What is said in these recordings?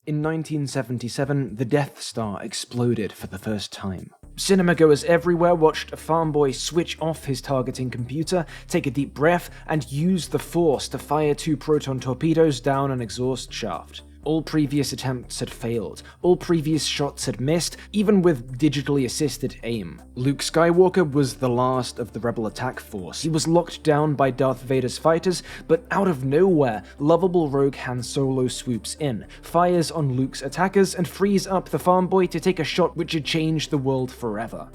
In 1977, the Death Star exploded for the first time. Cinemagoers everywhere watched a farm boy switch off his targeting computer, take a deep breath, and use the Force to fire 2 proton torpedoes down an exhaust shaft. All previous attempts had failed, all previous shots had missed, even with digitally assisted aim. Luke Skywalker was the last of the Rebel attack force. He was locked down by Darth Vader's fighters, but out of nowhere, lovable rogue Han Solo swoops in, fires on Luke's attackers, and frees up the farm boy to take a shot which had changed the world forever.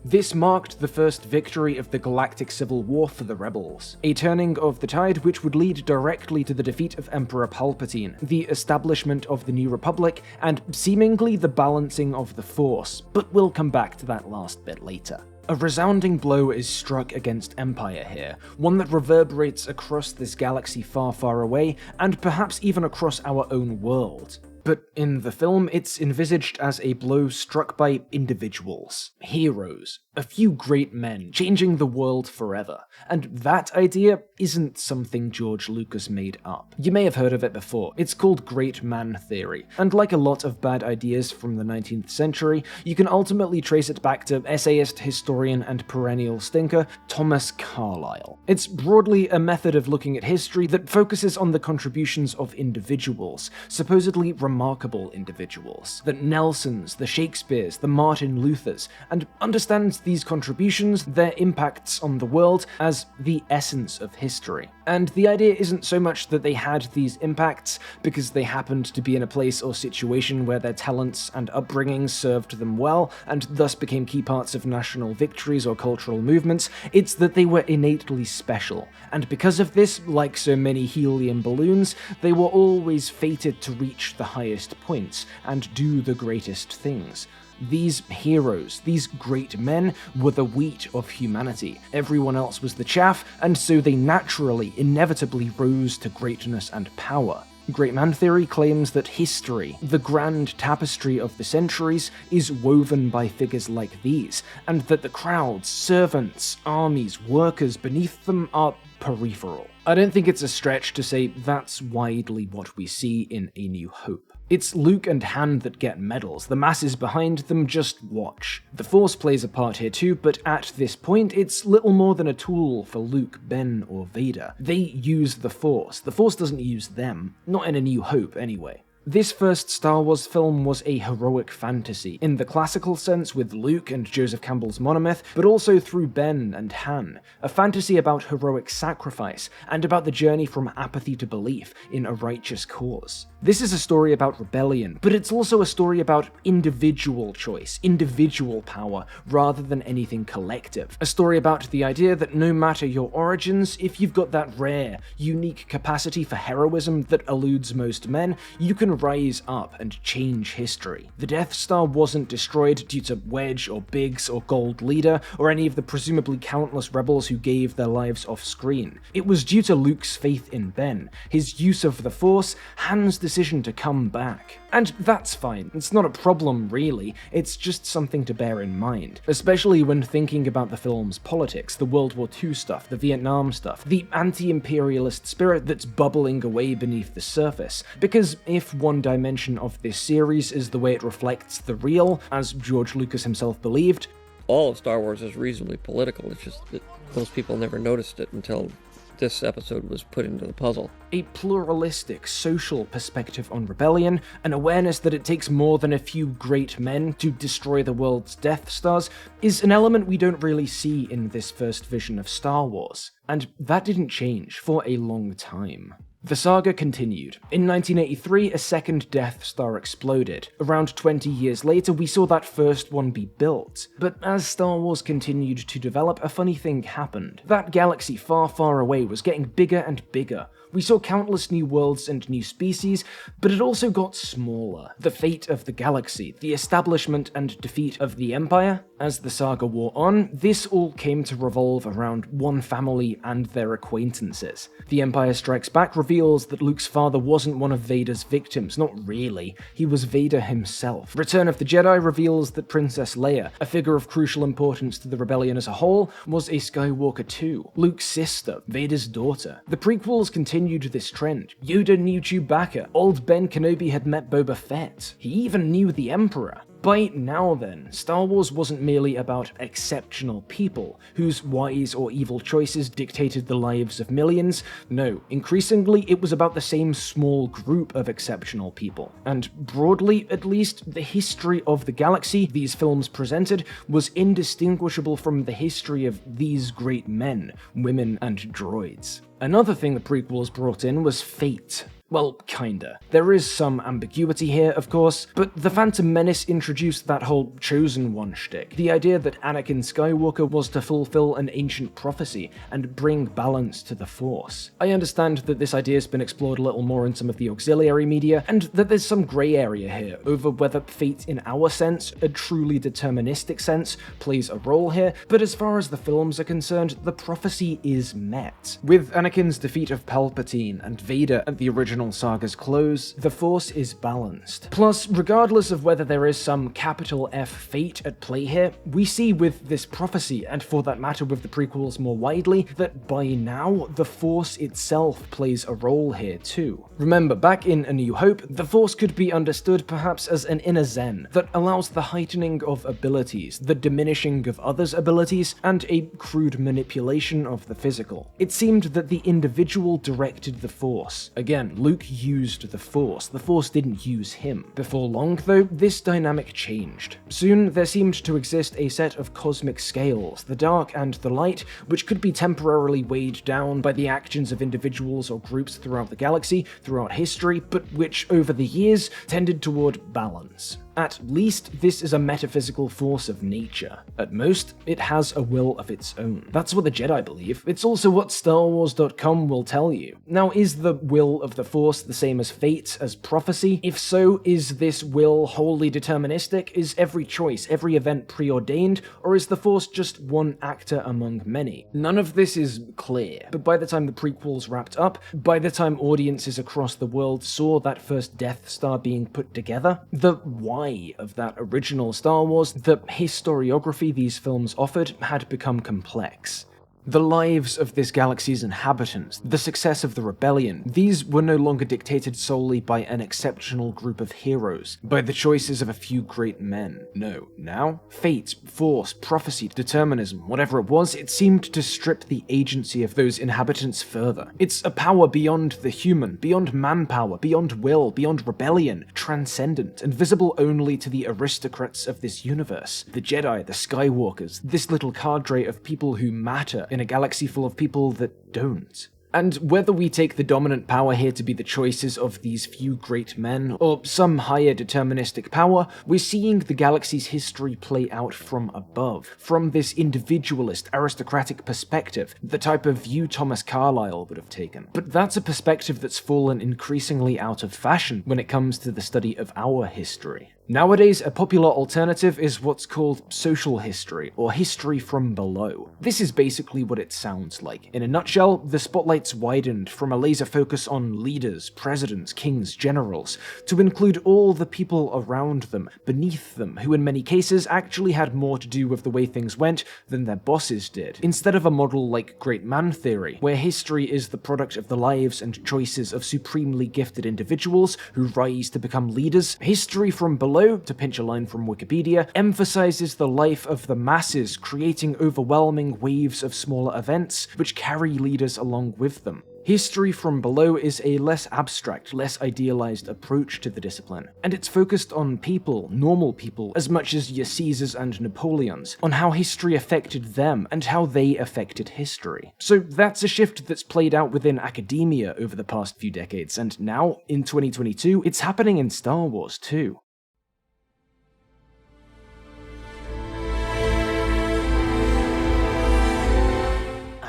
This marked the first victory of the Galactic Civil War for the Rebels, a turning of the tide which would lead directly to the defeat of Emperor Palpatine, the establishment of the New Republic, and seemingly the balancing of the Force, but we'll come back to that last bit later. A resounding blow is struck against Empire here, one that reverberates across this galaxy far, far away, and perhaps even across our own world. But in the film, it's envisaged as a blow struck by individuals, heroes, a few great men, changing the world forever. And that idea isn't something George Lucas made up. You may have heard of it before. It's called Great Man Theory, and like a lot of bad ideas from the 19th century, you can ultimately trace it back to essayist, historian, and perennial stinker Thomas Carlyle. It's broadly a method of looking at history that focuses on the contributions of individuals, supposedly remarkable individuals, the Nelsons, the Shakespeares, the Martin Luthers, and understands these contributions, their impacts on the world, as the essence of history. And the idea isn't so much that they had these impacts because they happened to be in a place or situation where their talents and upbringings served them well, and thus became key parts of national victories or cultural movements. It's that they were innately special, and because of this, like so many helium balloons, they were always fated to reach the highest points and do the greatest things. These heroes, these great men, were the wheat of humanity. Everyone else was the chaff, and so they naturally, inevitably rose to greatness and power. Great Man Theory claims that history, the grand tapestry of the centuries, is woven by figures like these, and that the crowds, servants, armies, workers beneath them are peripheral. I don't think it's a stretch to say that's widely what we see in A New Hope. It's Luke and Han that get medals, the masses behind them just watch. The Force plays a part here too, but at this point, it's little more than a tool for Luke, Ben, or Vader. They use the Force doesn't use them, not in A New Hope anyway. This first Star Wars film was a heroic fantasy, in the classical sense with Luke and Joseph Campbell's monomyth, but also through Ben and Han, a fantasy about heroic sacrifice, and about the journey from apathy to belief in a righteous cause. This is a story about rebellion, but it's also a story about individual choice, individual power, rather than anything collective. A story about the idea that no matter your origins, if you've got that rare, unique capacity for heroism that eludes most men, you can rise up and change history. The Death Star wasn't destroyed due to Wedge or Biggs or Gold Leader or any of the presumably countless rebels who gave their lives off screen. It was due to Luke's faith in Ben, his use of the Force, Han's decision to come back. And that's fine, it's not a problem really, it's just something to bear in mind, especially when thinking about the film's politics, the World War II stuff, the Vietnam stuff, the anti-imperialist spirit that's bubbling away beneath the surface, because if one dimension of this series is the way it reflects the real, as George Lucas himself believed, all of Star Wars is reasonably political, it's just that most people never noticed it until this episode was put into the puzzle. A pluralistic social perspective on rebellion, an awareness that it takes more than a few great men to destroy the world's Death Stars, is an element we don't really see in this first vision of Star Wars, and that didn't change for a long time. The saga continued. In 1983, a second Death Star exploded. Around 20 years later, we saw that first one be built. But as Star Wars continued to develop, a funny thing happened. That galaxy far, far away was getting bigger and bigger. We saw countless new worlds and new species, but it also got smaller. The fate of the galaxy, the establishment and defeat of the Empire. As the saga wore on, this all came to revolve around one family and their acquaintances. The Empire Strikes Back reveals that Luke's father wasn't one of Vader's victims, not really, he was Vader himself. Return of the Jedi reveals that Princess Leia, a figure of crucial importance to the rebellion as a whole, was a Skywalker too, Luke's sister, Vader's daughter. The prequels continued this trend. Yoda knew Chewbacca, old Ben Kenobi had met Boba Fett, he even knew the Emperor. By now then, Star Wars wasn't merely about exceptional people, whose wise or evil choices dictated the lives of millions. No, increasingly it was about the same small group of exceptional people. And broadly, at least, the history of the galaxy these films presented was indistinguishable from the history of these great men, women, and droids. Another thing the prequels brought in was fate. Well, kinda. There is some ambiguity here, of course, but The Phantom Menace introduced that whole Chosen One shtick, the idea that Anakin Skywalker was to fulfill an ancient prophecy and bring balance to the Force. I understand that this idea has been explored a little more in some of the auxiliary media, and that there's some grey area here over whether fate in our sense, a truly deterministic sense, plays a role here, but as far as the films are concerned, the prophecy is met. With Anakin's defeat of Palpatine and Vader at the original saga's close, the Force is balanced. Plus, regardless of whether there is some capital F fate at play here, we see with this prophecy, and for that matter with the prequels more widely, that by now, the Force itself plays a role here too. Remember, back in A New Hope, the Force could be understood perhaps as an inner zen that allows the heightening of abilities, the diminishing of others' abilities, and a crude manipulation of the physical. It seemed that the individual directed the Force. Again, Luke used the Force didn't use him. Before long, though, this dynamic changed. Soon, there seemed to exist a set of cosmic scales, the dark and the light, which could be temporarily weighed down by the actions of individuals or groups throughout the galaxy, throughout history, but which, over the years, tended toward balance. At least, this is a metaphysical force of nature. At most, it has a will of its own. That's what the Jedi believe. It's also what StarWars.com will tell you. Now, is the will of the Force the same as fate, as prophecy? If so, is this will wholly deterministic? Is every choice, every event preordained? Or is the Force just one actor among many? None of this is clear, but by the time the prequels wrapped up, by the time audiences across the world saw that first Death Star being put together, the why of that original Star Wars, the historiography these films offered, had become complex. The lives of this galaxy's inhabitants, the success of the rebellion, these were no longer dictated solely by an exceptional group of heroes, by the choices of a few great men. No, now, fate, force, prophecy, determinism, whatever it was, it seemed to strip the agency of those inhabitants further. It's a power beyond the human, beyond manpower, beyond will, beyond rebellion, transcendent, and visible only to the aristocrats of this universe. The Jedi, the Skywalkers, this little cadre of people who matter in a galaxy full of people that don't. And whether we take the dominant power here to be the choices of these few great men, or some higher deterministic power, we're seeing the galaxy's history play out from above, from this individualist, aristocratic perspective, the type of view Thomas Carlyle would have taken. But that's a perspective that's fallen increasingly out of fashion when it comes to the study of our history. Nowadays, a popular alternative is what's called social history, or history from below. This is basically what it sounds like. In a nutshell, the spotlight's widened from a laser focus on leaders, presidents, kings, generals, to include all the people around them, beneath them, who in many cases actually had more to do with the way things went than their bosses did. Instead of a model like Great Man Theory, where history is the product of the lives and choices of supremely gifted individuals who rise to become leaders, history from below, to pinch a line from Wikipedia, emphasizes the life of the masses, creating overwhelming waves of smaller events which carry leaders along with them. History from below is a less abstract, less idealized approach to the discipline, and it's focused on people, normal people, as much as your Caesars and Napoleons, on how history affected them and how they affected history. So that's a shift that's played out within academia over the past few decades, and now, in 2022, it's happening in Star Wars too.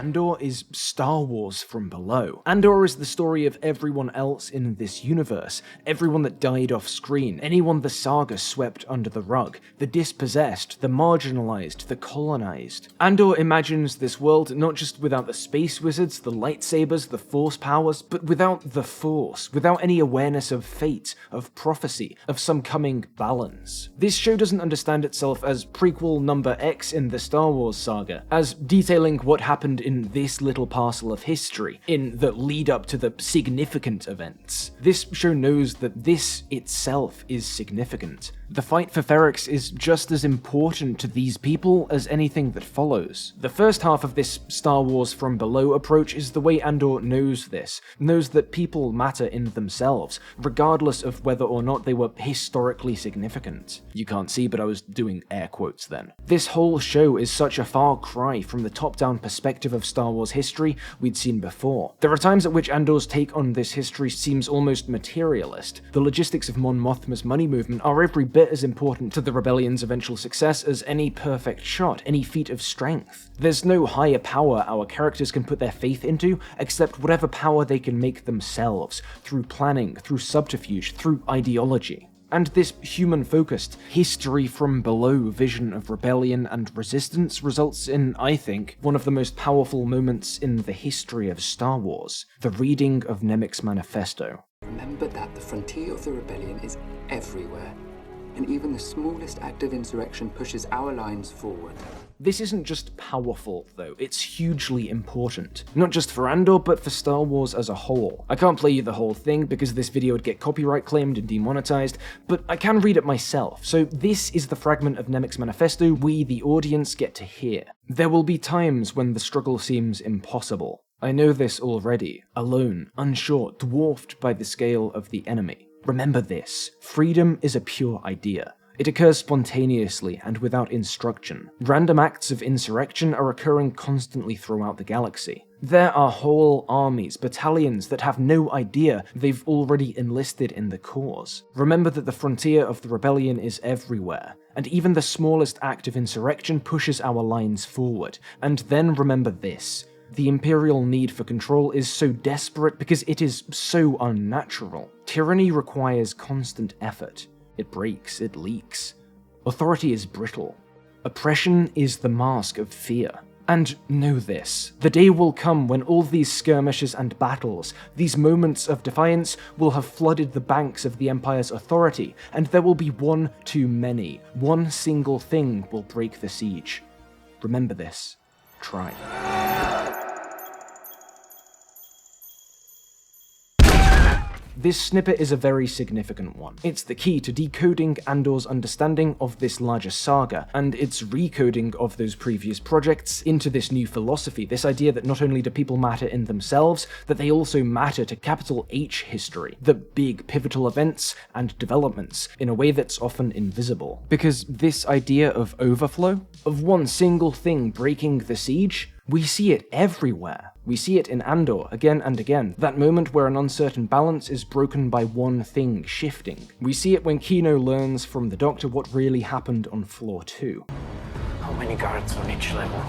Andor is Star Wars from below. Andor is the story of everyone else in this universe, everyone that died off screen, anyone the saga swept under the rug, the dispossessed, the marginalized, the colonized. Andor imagines this world not just without the space wizards, the lightsabers, the force powers, but without the Force, without any awareness of fate, of prophecy, of some coming balance. This show doesn't understand itself as prequel number X in the Star Wars saga, as detailing what happened in this little parcel of history, in the lead up to the significant events. This show knows that this itself is significant. The fight for Ferrix is just as important to these people as anything that follows. The first half of this Star Wars from below approach is the way Andor knows this, knows that people matter in themselves, regardless of whether or not they were historically significant. You can't see, but I was doing air quotes then. This whole show is such a far cry from the top-down perspective of Star Wars history we'd seen before. There are times at which Andor's take on this history seems almost materialist. The logistics of Mon Mothma's money movement are every bit as important to the rebellion's eventual success as any perfect shot, any feat of strength. There's no higher power our characters can put their faith into except whatever power they can make themselves, through planning, through subterfuge, through ideology. And this human-focused, history from below vision of rebellion and resistance results in, I think, one of the most powerful moments in the history of Star Wars, the reading of Nemik's manifesto. Remember that the frontier of the rebellion is everywhere, and even the smallest act of insurrection pushes our lines forward. This isn't just powerful, though, it's hugely important. Not just for Andor, but for Star Wars as a whole. I can't play you the whole thing because this video would get copyright claimed and demonetized, but I can read it myself, so this is the fragment of Nemik's manifesto we, the audience, get to hear. There will be times when the struggle seems impossible. I know this already. Alone, unsure, dwarfed by the scale of the enemy. Remember this, freedom is a pure idea. It occurs spontaneously and without instruction. Random acts of insurrection are occurring constantly throughout the galaxy. There are whole armies, battalions that have no idea they've already enlisted in the cause. Remember that the frontier of the rebellion is everywhere, and even the smallest act of insurrection pushes our lines forward. And then remember this. The Imperial need for control is so desperate because it is so unnatural. Tyranny requires constant effort. It breaks, it leaks. Authority is brittle. Oppression is the mask of fear. And know this, the day will come when all these skirmishes and battles, these moments of defiance, will have flooded the banks of the Empire's authority, and there will be one too many. One single thing will break the siege. Remember this. Try. This snippet is a very significant one. It's the key to decoding Andor's understanding of this larger saga, and its recoding of those previous projects into this new philosophy, this idea that not only do people matter in themselves, that they also matter to capital H history, the big pivotal events and developments, in a way that's often invisible. Because this idea of overflow, of one single thing breaking the siege, we see it everywhere. We see it in Andor again and again, that moment where an uncertain balance is broken by one thing shifting. We see it when Kino learns from the Doctor what really happened on Floor 2. How many guards on each level?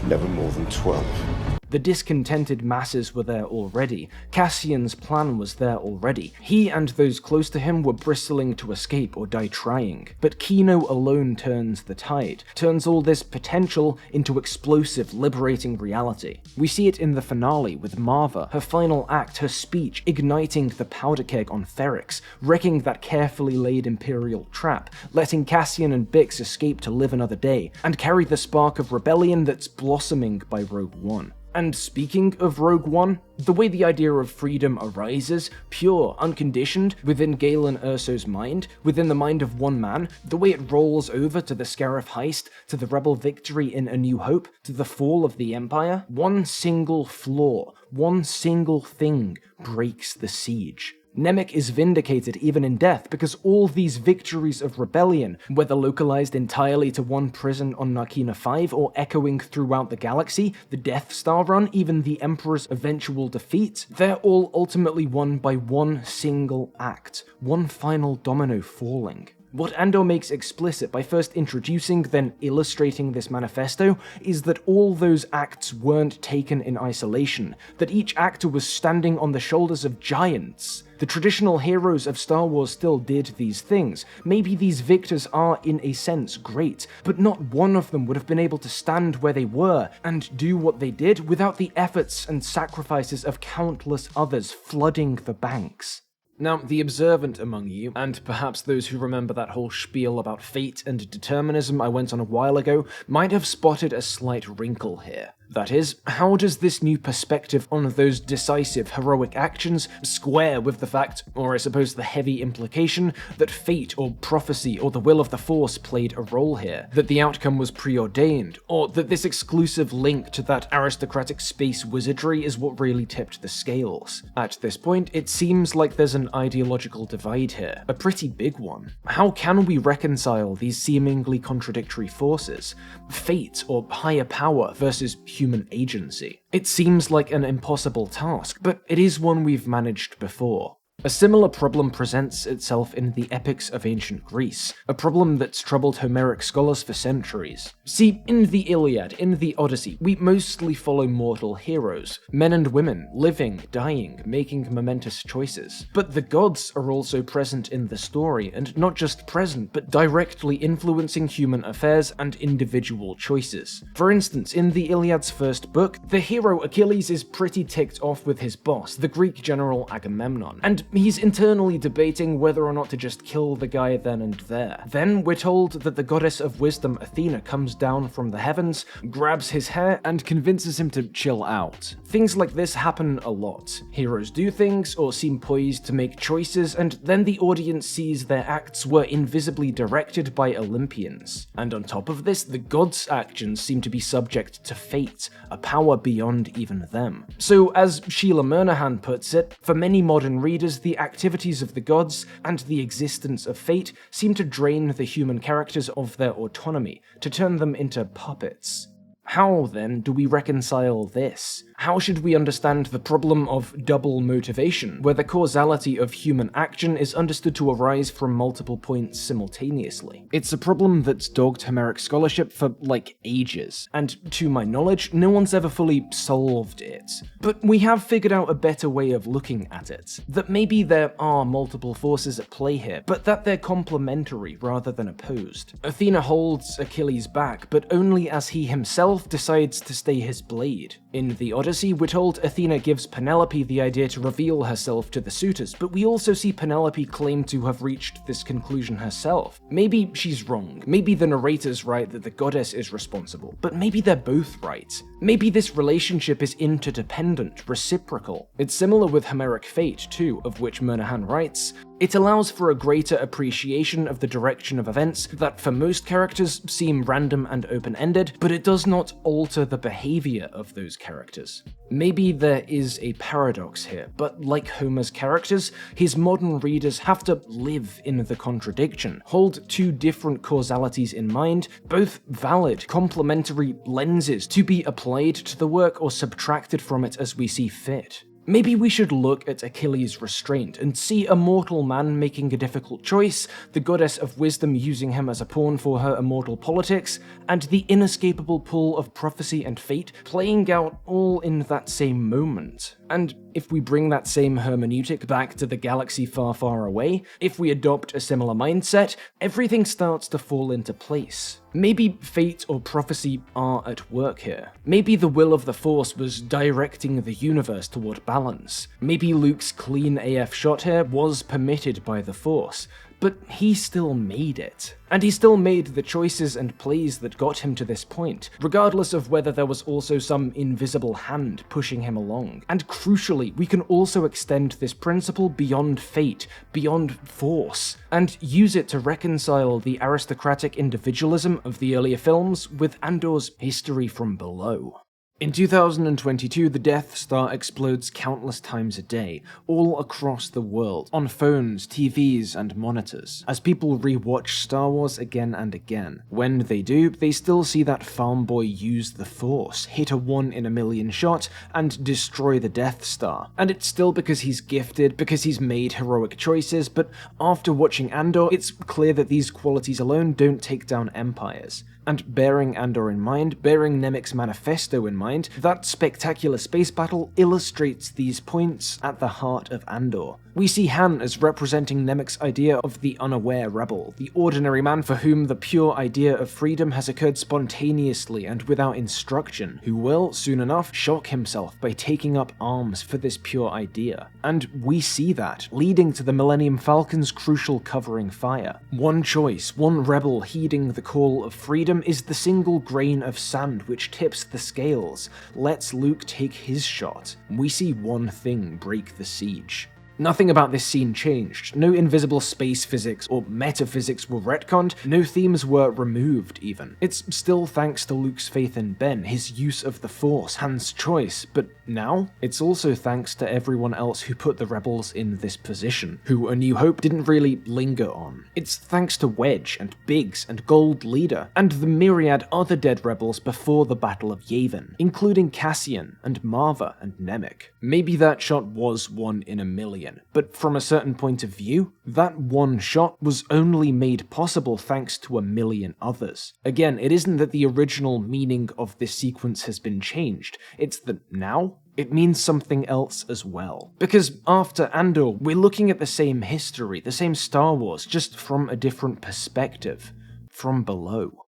Never more than 12. The discontented masses were there already. Cassian's plan was there already. He and those close to him were bristling to escape or die trying. But Kino alone turns the tide, turns all this potential into explosive, liberating reality. We see it in the finale with Marva, her final act, her speech, igniting the powder keg on Ferrix, wrecking that carefully laid Imperial trap, letting Cassian and Bix escape to live another day, and carry the spark of rebellion that's blossoming by Rogue One. And speaking of Rogue One, the way the idea of freedom arises, pure, unconditioned, within Galen Erso's mind, within the mind of one man, the way it rolls over to the Scarif heist, to the rebel victory in A New Hope, to the fall of the Empire, one single flaw, one single thing breaks the siege. Nemik is vindicated even in death because all these victories of rebellion, whether localized entirely to one prison on Narkina 5 or echoing throughout the galaxy, the Death Star run, even the Emperor's eventual defeat, they're all ultimately won by one single act, one final domino falling. What Andor makes explicit by first introducing, then illustrating this manifesto is that all those acts weren't taken in isolation, that each actor was standing on the shoulders of giants. The traditional heroes of Star Wars still did these things. Maybe these victors are, in a sense, great, but not one of them would have been able to stand where they were and do what they did without the efforts and sacrifices of countless others flooding the banks. Now, the observant among you, and perhaps those who remember that whole spiel about fate and determinism I went on a while ago, might have spotted a slight wrinkle here. That is, how does this new perspective on those decisive, heroic actions square with the fact, or I suppose the heavy implication, that fate or prophecy or the will of the Force played a role here, that the outcome was preordained, or that this exclusive link to that aristocratic space wizardry is what really tipped the scales? At this point, it seems like there's an ideological divide here, a pretty big one. How can we reconcile these seemingly contradictory forces? Fate or higher power versus human agency. It seems like an impossible task, but it is one we've managed before. A similar problem presents itself in the epics of ancient Greece, a problem that's troubled Homeric scholars for centuries. See, in the Iliad, in the Odyssey, we mostly follow mortal heroes, men and women, living, dying, making momentous choices. But the gods are also present in the story, and not just present, but directly influencing human affairs and individual choices. For instance, in the Iliad's first book, the hero Achilles is pretty ticked off with his boss, the Greek general Agamemnon, and he's internally debating whether or not to just kill the guy then and there. Then we're told that the goddess of wisdom Athena comes down from the heavens, grabs his hair, and convinces him to chill out. Things like this happen a lot. Heroes do things, or seem poised to make choices, and then the audience sees their acts were invisibly directed by Olympians. And on top of this, the gods' actions seem to be subject to fate, a power beyond even them. So, as Sheila Murnahan puts it, for many modern readers, the activities of the gods and the existence of fate seem to drain the human characters of their autonomy, to turn them into puppets. How, then, do we reconcile this? How should we understand the problem of double motivation, where the causality of human action is understood to arise from multiple points simultaneously? It's a problem that's dogged Homeric scholarship for, ages, and to my knowledge, no one's ever fully solved it. But we have figured out a better way of looking at it. That maybe there are multiple forces at play here, but that they're complementary rather than opposed. Athena holds Achilles back, but only as he himself decides to stay his blade. In the Odyssey, we're told Athena gives Penelope the idea to reveal herself to the suitors, but we also see Penelope claim to have reached this conclusion herself. Maybe she's wrong, maybe the narrator's right that the goddess is responsible, but maybe they're both right. Maybe this relationship is interdependent, reciprocal. It's similar with Homeric fate, too, of which Murnahan writes, "It allows for a greater appreciation of the direction of events that for most characters seem random and open-ended, but it does not alter the behavior of those characters." Maybe there is a paradox here, but like Homer's characters, his modern readers have to live in the contradiction, hold two different causalities in mind, both valid, complementary lenses to be applied to the work or subtracted from it as we see fit. Maybe we should look at Achilles' restraint and see a mortal man making a difficult choice, the goddess of wisdom using him as a pawn for her immortal politics, and the inescapable pull of prophecy and fate playing out all in that same moment. And if we bring that same hermeneutic back to the galaxy far, far away, if we adopt a similar mindset, everything starts to fall into place. Maybe fate or prophecy are at work here. Maybe the will of the Force was directing the universe toward balance. Maybe Luke's clean AF shot here was permitted by the Force, but he still made it. And he still made the choices and plays that got him to this point, regardless of whether there was also some invisible hand pushing him along. And crucially, we can also extend this principle beyond fate, beyond force, and use it to reconcile the aristocratic individualism of the earlier films with Andor's history from below. In 2022, the Death Star explodes countless times a day, all across the world, on phones, TVs, and monitors, as people rewatch Star Wars again and again. When they do, they still see that farm boy use the Force, hit a 1 in a million shot, and destroy the Death Star. And it's still because he's gifted, because he's made heroic choices, but after watching Andor, it's clear that these qualities alone don't take down empires. And bearing Andor in mind, bearing Nemik's manifesto in mind, that spectacular space battle illustrates these points at the heart of Andor. We see Han as representing Nemik's idea of the unaware rebel, the ordinary man for whom the pure idea of freedom has occurred spontaneously and without instruction, who will, soon enough, shock himself by taking up arms for this pure idea. And we see that, leading to the Millennium Falcon's crucial covering fire. One choice, one rebel heeding the call of freedom is the single grain of sand which tips the scales, lets Luke take his shot. We see one thing break the siege. Nothing about this scene changed. No invisible space physics or metaphysics were retconned, no themes were removed even. It's still thanks to Luke's faith in Ben, his use of the Force, Han's choice, but now? It's also thanks to everyone else who put the rebels in this position, who A New Hope didn't really linger on. It's thanks to Wedge and Biggs and Gold Leader, and the myriad other dead rebels before the Battle of Yavin, including Cassian and Marva and Nemik. Maybe that shot was 1 in a million, but from a certain point of view, that one shot was only made possible thanks to a million others. Again, it isn't that the original meaning of this sequence has been changed, it's that now, it means something else as well. Because after Andor, we're looking at the same history, the same Star Wars, just from a different perspective, from below.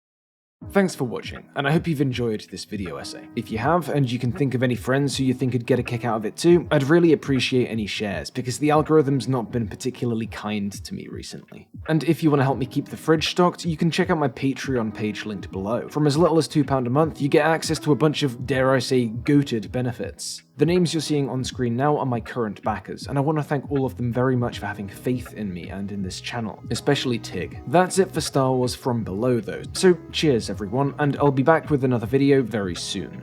Thanks for watching, and I hope you've enjoyed this video essay. If you have, and you can think of any friends who you think could get a kick out of it too, I'd really appreciate any shares, because the algorithm's not been particularly kind to me recently. And if you want to help me keep the fridge stocked, you can check out my Patreon page linked below. From as little as £2 a month, you get access to a bunch of, dare I say, goated benefits. The names you're seeing on screen now are my current backers, and I want to thank all of them very much for having faith in me and in this channel, especially Tig. That's it for Star Wars From Below though, so cheers everyone, and I'll be back with another video very soon.